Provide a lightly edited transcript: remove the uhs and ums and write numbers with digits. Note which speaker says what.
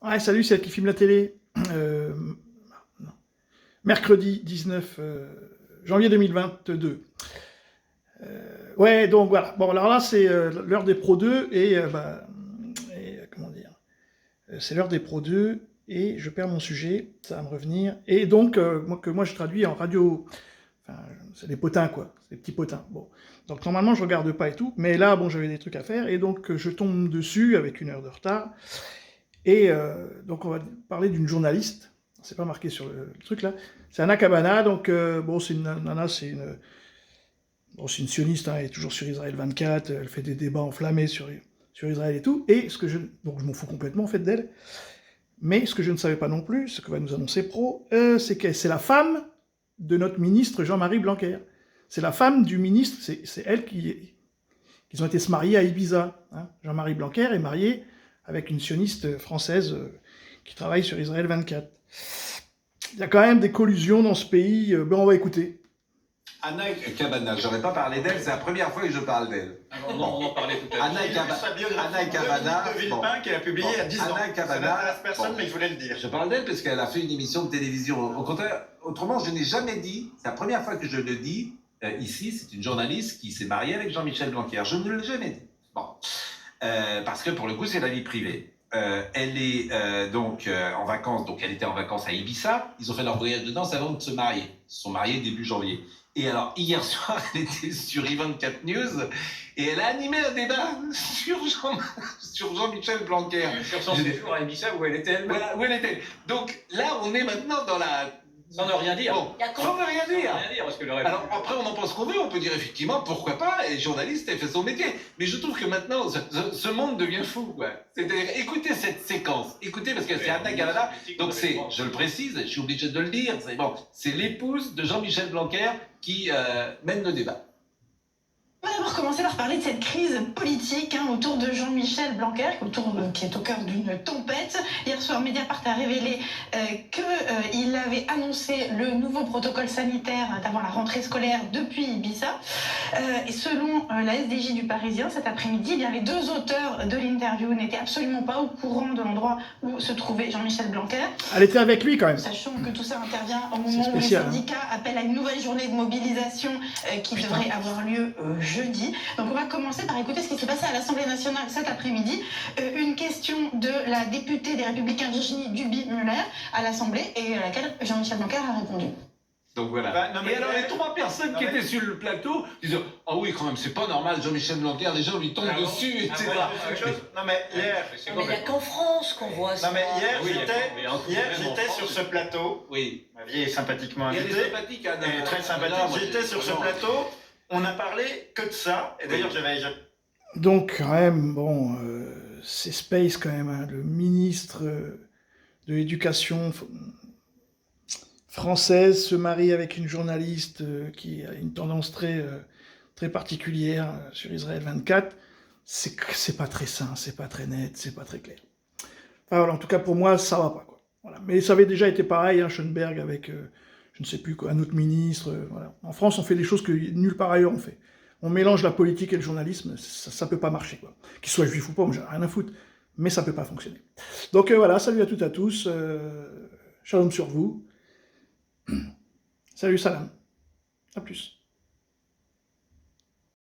Speaker 1: Ouais, salut, c'est elle qui filme la télé. Euh, non. Mercredi 19 janvier 2022. Ouais, donc voilà. Bon, alors là, c'est l'heure des Pro 2 comment dire, c'est l'heure des Pro 2 et je perds mon sujet, ça va me revenir. Et donc, moi je traduis en radio, enfin, c'est des potins quoi, c'est des petits potins. Bon, donc normalement je regarde pas et tout, mais là, bon, j'avais des trucs à faire et donc je tombe dessus avec 1 heure de retard. Et donc on va parler d'une journaliste, c'est pas marqué sur le truc là, c'est Anna Cabana, donc bon, c'est une nana, c'est une sioniste, hein, elle est toujours sur Israël 24, elle fait des débats enflammés sur Israël et tout, et donc je m'en fous complètement en fait d'elle, mais ce que je ne savais pas non plus, ce que va nous annoncer Pro, c'est que c'est la femme de notre ministre Jean-Marie Blanquer. C'est la femme du ministre, c'est elle qui ont été se marier à Ibiza. Hein. Jean-Marie Blanquer est marié avec une sioniste française qui travaille sur Israël 24. Il y a quand même des collusions dans ce pays. Ben on va écouter.
Speaker 2: Anna Cabana, j'aurais pas parlé d'elle, c'est la première fois que je parle d'elle.
Speaker 3: On en parlait tout à l'heure.
Speaker 2: Anna Cabana,
Speaker 3: de Villepin qu'elle a publié il y a 10 ans.
Speaker 2: Anna Cabana,
Speaker 3: ça n'intéresse personne, mais je voulais le dire.
Speaker 2: Je parle d'elle parce qu'elle a fait une émission de télévision. Au contraire, autrement, je n'ai jamais dit, c'est la première fois que je le dis, ici, c'est une journaliste qui s'est mariée avec Jean-Michel Blanquer. Je ne l'ai jamais dit. Bon. Parce que pour le coup, c'est la vie privée. Elle est en vacances, donc elle était en vacances à Ibiza. Ils ont fait leur voyage de danse avant de se marier. Ils se sont mariés début janvier. Et alors, hier soir, elle était sur I24 News et elle a animé un débat sur Jean-Michel Blanquer.
Speaker 3: Sur son séjour à Ibiza où elle était elle-même.
Speaker 2: Voilà, où elle était. Donc là, on est maintenant dans la...
Speaker 3: Sans ne rien dire.
Speaker 2: Bon, sans ne rien dire.
Speaker 3: Parce que
Speaker 2: Alors après, on en pense qu'on veut, on peut dire effectivement, pourquoi pas, et journaliste, elle fait son métier. Mais je trouve que maintenant, ce monde devient fou. Ouais. C'est-à-dire, écoutez cette séquence, écoutez, parce que c'est Anna Cabana, donc c'est, je le précise, je suis obligé de le dire, c'est l'épouse de Jean-Michel Blanquer qui mène le débat.
Speaker 4: On va d'abord commencer par parler de cette crise politique autour de Jean-Michel Blanquer, qui est au cœur d'une tempête. Hier soir, Mediapart a révélé qu'il avait annoncé le nouveau protocole sanitaire avant la rentrée scolaire depuis Ibiza. Et selon la SDJ du Parisien, cet après-midi, les 2 auteurs de l'interview n'étaient absolument pas au courant de l'endroit où se trouvait Jean-Michel Blanquer.
Speaker 1: Elle était avec lui quand même.
Speaker 4: Sachant que tout ça intervient au moment où les syndicats appellent à une nouvelle journée de mobilisation qui devrait avoir lieu jeudi. Donc on va commencer par écouter ce qui s'est passé à l'Assemblée nationale cet après-midi. Une question de la députée des Républicains Virginie Duby-Muller à l'Assemblée et à laquelle Jean-Michel Blanquer a répondu.
Speaker 2: Donc voilà. Et alors les 3 personnes qui étaient sur le plateau disaient « Ah oui, quand même, c'est pas normal, Jean-Michel Blanquer, les gens lui tombent dessus, etc. »
Speaker 3: Non mais hier...
Speaker 5: Mais il n'y a qu'en France qu'on voit ça.
Speaker 3: Non mais hier, j'étais sur ce plateau.
Speaker 2: Oui.
Speaker 3: Ma vie est sympathiquement invitée.
Speaker 2: Elle est sympathique, Anna.
Speaker 3: Elle est très sympathique. J'étais sur ce plateau, on a parlé que de ça. Et d'ailleurs, j'avais...
Speaker 1: Donc quand même, bon, c'est Space quand même, hein, le ministre de l'Éducation française se marie avec une journaliste qui a une tendance très particulière sur Israël 24. C'est pas très sain, c'est pas très net, c'est pas très clair. Enfin voilà, en tout cas pour moi, ça va pas, quoi. Voilà. Mais ça avait déjà été pareil, hein, Schoenberg avec, je ne sais plus quoi, un autre ministre. Voilà. En France, on fait des choses que nulle part ailleurs on fait. On mélange la politique et le journalisme, ça peut pas marcher, quoi. Qu'il soit juif ou pas, moi j'ai rien à foutre, mais ça peut pas fonctionner. Donc voilà, salut à toutes et à tous, shalom sur vous. Salut, salam. À plus.